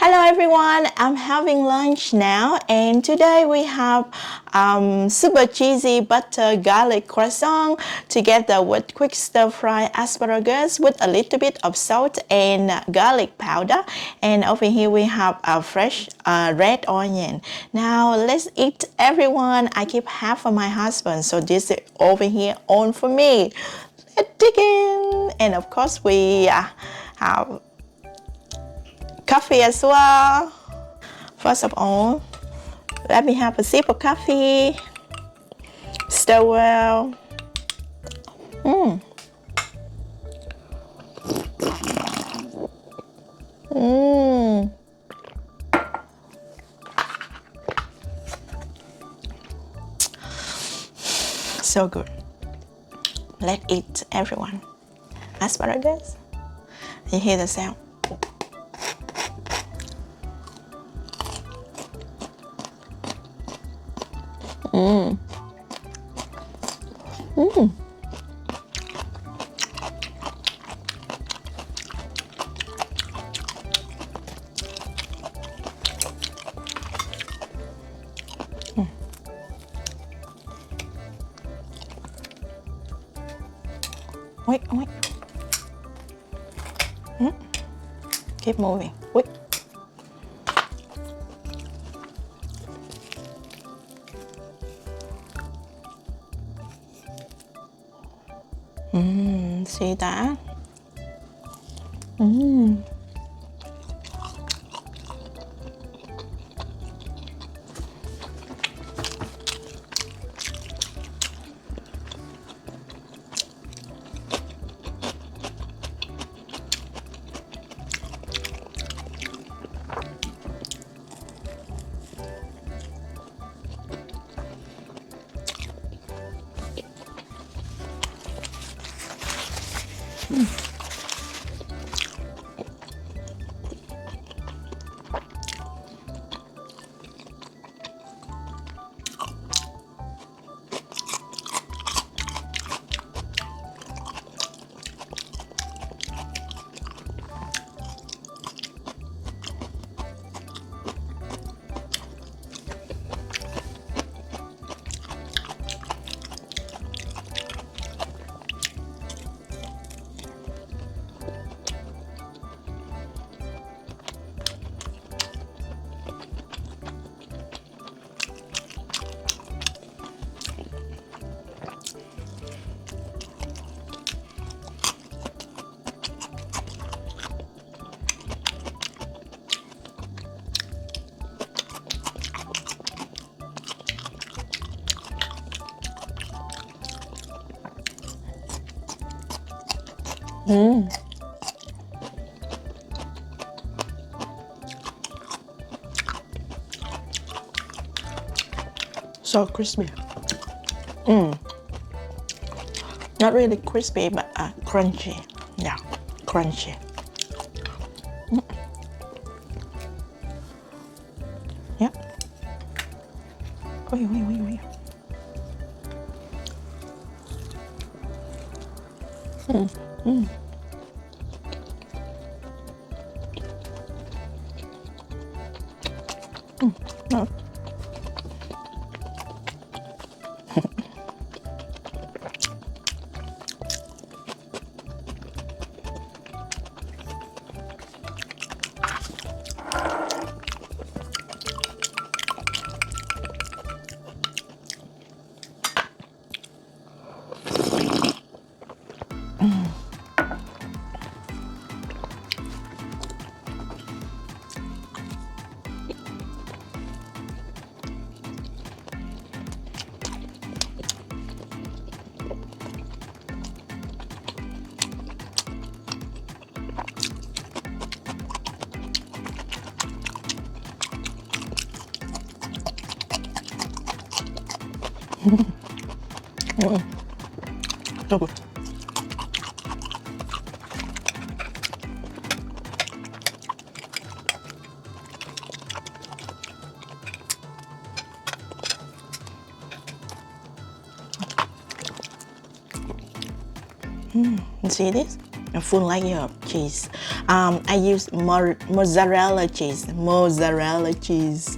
Hello everyone, I'm having lunch now and today we have super cheesy butter garlic croissant together with quick stir fry asparagus with a little bit of salt and garlic powder, and over here we have a fresh red onion. Now let's eat everyone. I keep half for my husband, so this is over here on for me. Let's dig in. And of course we have coffee as well. First of all, let me have a sip of coffee. Stir well. So good. Let's eat, everyone. Asparagus. You hear the sound? Wait. Keep moving. Wait. See that? So crispy. Not really crispy, but crunchy. Yeah, crunchy. Yeah. Wait. No. So good. You see this? a full layer of cheese. I use mozzarella cheese. Mozzarella cheese.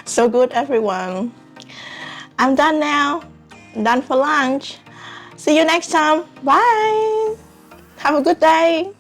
So good, everyone. I'm done now. Done for lunch. See you next time. Bye. Have a good day.